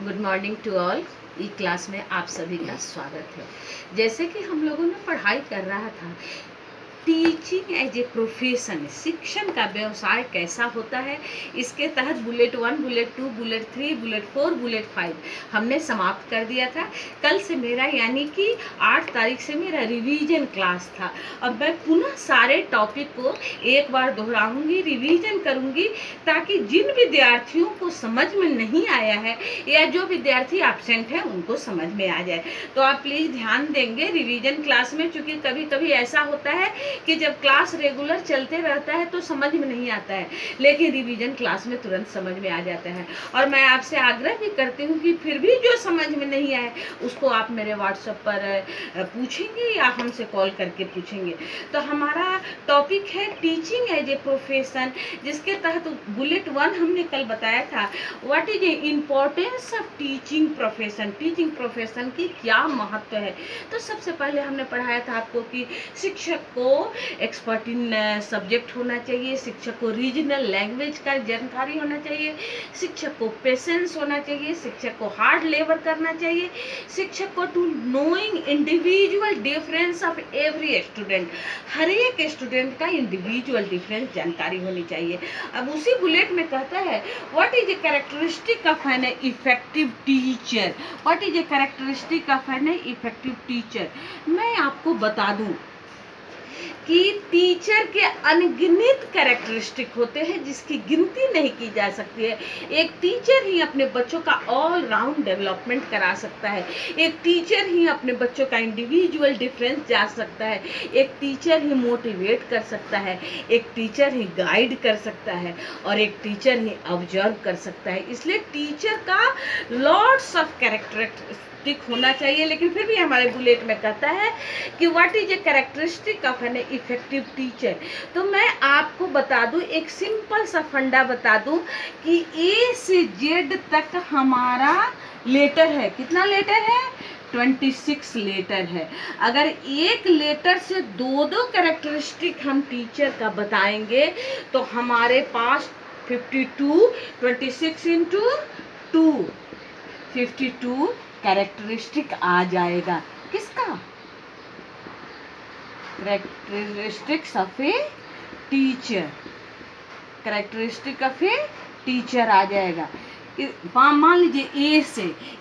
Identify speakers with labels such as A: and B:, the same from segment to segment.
A: Good morning to all. ई class में आप सभी का स्वागत है। जैसे कि हम लोगों ने पढ़ाई कर रहा था, टीचिंग एज ए प्रोफेशन, शिक्षण का व्यवसाय कैसा होता है, इसके तहत bullet 1, bullet 2, bullet 3, bullet 4, bullet 5 हमने समाप्त कर दिया था। कल से मेरा यानी कि 8 तारीख से मेरा रिवीजन क्लास था। अब मैं पुनः सारे टॉपिक को एक बार दोहराऊंगी, रिवीजन करूंगी, ताकि जिन विद्यार्थियों को समझ में नहीं आया है या जो विद्यार्थी एब्सेंट है उनको समझ में आ जाए। तो आप प्लीज़ ध्यान देंगे रिवीजन क्लास में, क्योंकि कभी कभी ऐसा होता है कि जब क्लास रेगुलर चलते रहता है तो समझ में नहीं आता है, लेकिन रिवीजन क्लास में तुरंत समझ में आ जाता है। और मैं आपसे आग्रह भी करती हूँ कि फिर भी जो समझ में नहीं आए उसको आप मेरे व्हाट्सएप पर पूछेंगे या हमसे कॉल करके पूछेंगे। तो हमारा टॉपिक है टीचिंग एज ए प्रोफेशन, जिसके तहत बुलेट 1 हमने कल बताया था, what is a importance of teaching profession, teaching profession की क्या महत्व है। तो सबसे पहले हमने पढ़ाया था आपको कि शिक्षक को एक्सपर्ट इन सब्जेक्ट होना चाहिए, शिक्षक को रीजनल लैंग्वेज का जानकारी होना चाहिए, शिक्षक को पेशेंस होना चाहिए, शिक्षक को हार्ड लेबर करना चाहिए, शिक्षक को to knowing individual difference of every student, हर एक स्टूडेंट का इंडिविजुअल डिफरेंस जानकारी होनी चाहिए। अब उसी बुलेट में कहता है what is a characteristic of an effective teacher, what is a characteristic of an effective teacher. मैं आपको बता दूं कि टीचर के अनगिनत कैरेक्टरिस्टिक होते हैं जिसकी गिनती नहीं की जा सकती है। एक टीचर ही अपने बच्चों का ऑल राउंड डेवलपमेंट करा सकता है, एक टीचर ही अपने बच्चों का इंडिविजुअल डिफरेंस जान सकता है, एक टीचर ही मोटिवेट कर सकता है, एक टीचर ही गाइड कर सकता है, और एक टीचर ही ऑब्जर्व कर सकता है। इसलिए टीचर का लॉट्स ऑफ कैरेक्टरिस्टिक होना चाहिए। लेकिन फिर भी हमारे बुलेट में कहता है कि what is a characteristic of an effective teacher. तो मैं आपको बता दूं, एक सिंपल सा फंडा बता दूं कि ए से जेड तक हमारा लेटर है। कितना लेटर है? 26 लेटर है। अगर एक लेटर से दो कैरेक्टरिस्टिक हम टीचर का बताएंगे तो हमारे पास 52, 26 इंटू 2, 52 कैरेक्टरिस्टिक आ जाएगा। किसका? Characteristics of a teacher, characteristic of a teacher आ जाएगा। मान लीजिए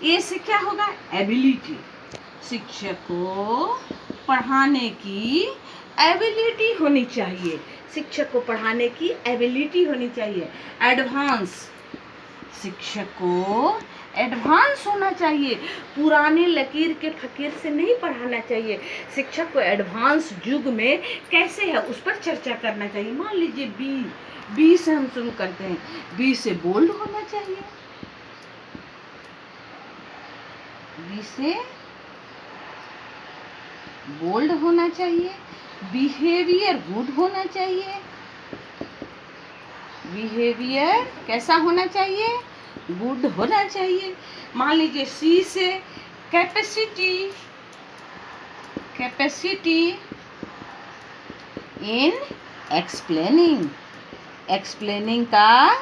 A: ए से क्या होगा? एबिलिटी, शिक्षक को पढ़ाने की एबिलिटी होनी चाहिए, शिक्षक को पढ़ाने की एबिलिटी होनी चाहिए। एडवांस, शिक्षक को एडवांस होना चाहिए, पुराने लकीर के फकीर से नहीं पढ़ाना चाहिए। शिक्षक को एडवांस युग में कैसे है उस पर चर्चा करना चाहिए। मान लीजिए बी से हम शुरू करते हैं। बी से बोल्ड होना चाहिए, बी से बोल्ड होना चाहिए, बिहेवियर गुड होना चाहिए, बिहेवियर कैसा होना चाहिए? गुड होना चाहिए। मान लीजिए सी से capacity, capacity in explaining, explaining का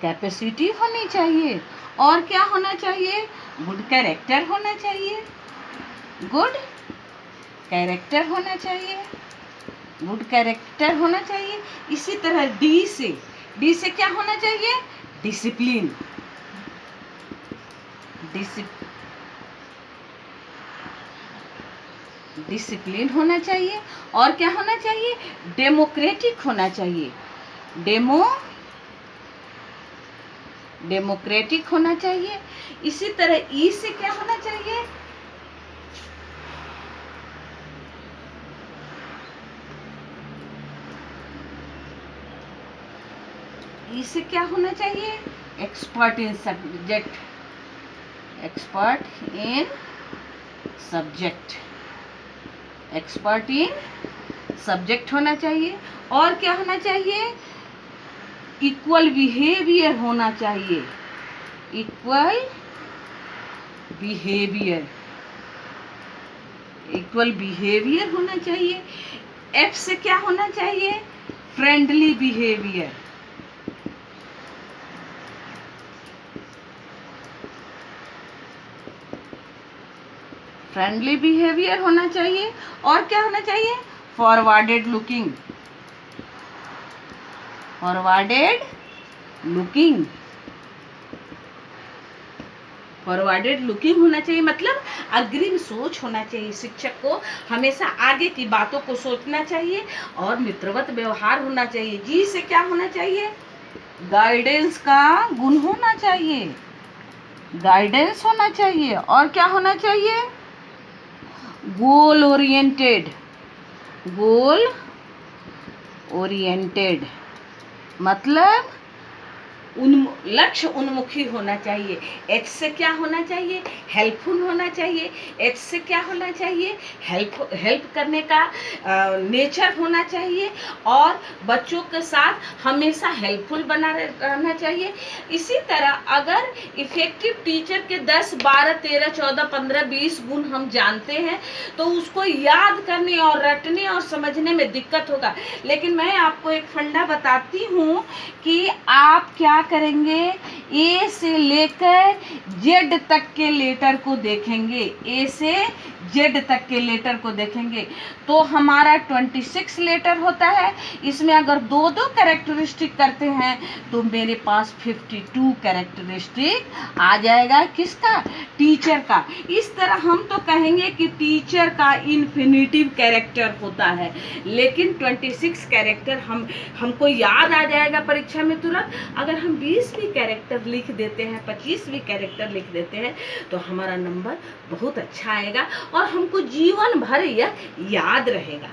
A: कैपेसिटी होनी चाहिए। और क्या होना चाहिए? गुड कैरेक्टर होना चाहिए, गुड कैरेक्टर होना चाहिए, गुड कैरेक्टर होना चाहिए। इसी तरह डी से क्या होना चाहिए? डिसिप्लिन, डिसिप्लिन होना चाहिए। और क्या होना चाहिए? डेमोक्रेटिक होना चाहिए, डेमोक्रेटिक होना चाहिए। इसी तरह ई से क्या होना चाहिए? इसे क्या होना चाहिए? Expert in subject, expert in subject, expert in subject होना चाहिए। और क्या होना चाहिए? इक्वल बिहेवियर होना चाहिए, इक्वल बिहेवियर, इक्वल बिहेवियर होना चाहिए। एफ से क्या होना चाहिए? फ्रेंडली बिहेवियर, फ्रेंडली बिहेवियर होना चाहिए, और क्या होना चाहिए, forwarded looking, forwarded looking, forwarded looking होना चाहिए, मतलब अग्रिम सोच होना चाहिए। शिक्षक को हमेशा आगे की बातों को सोचना चाहिए और मित्रवत व्यवहार होना चाहिए। जी से क्या होना चाहिए, गाइडेंस का गुण होना चाहिए, गाइडेंस होना चाहिए, और क्या होना चाहिए, गोल ओरिएंटेड, गोल ओरिएंटेड मतलब लक्ष्य उन्मुखी होना चाहिए। एच से क्या होना चाहिए, हेल्पफुल होना चाहिए। एच से क्या होना चाहिए, हेल्प करने का नेचर होना चाहिए, और बच्चों के साथ हमेशा हेल्पफुल बना रहना चाहिए। इसी तरह अगर इफेक्टिव टीचर के 10, 12, 13, 14, 15, 20 गुण हम जानते हैं तो उसको याद करने और रटने और समझने में दिक्कत होगा। लेकिन मैं आपको एक फंडा बताती हूँ कि आप क्या करेंगे, ए से लेकर जेड तक के लेटर को देखेंगे, ए से जेड तक के लेटर को देखेंगे तो हमारा 26 लेटर होता है। इसमें अगर दो दो कैरेक्टरिस्टिक करते हैं तो मेरे पास 52 कैरेक्टरिस्टिक आ जाएगा, किसका, टीचर का। इस तरह हम तो कहेंगे कि टीचर का इन्फिनिटिव कैरेक्टर होता है, लेकिन 26 कैरेक्टर हमको याद आ जाएगा परीक्षा में तुरंत। अगर हम 20 भी कैरेक्टर लिख देते हैं, 25 भी कैरेक्टर लिख देते हैं तो हमारा नंबर बहुत अच्छा आएगा और हमको जीवन भर यह याद रहेगा।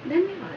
A: धन्यवाद।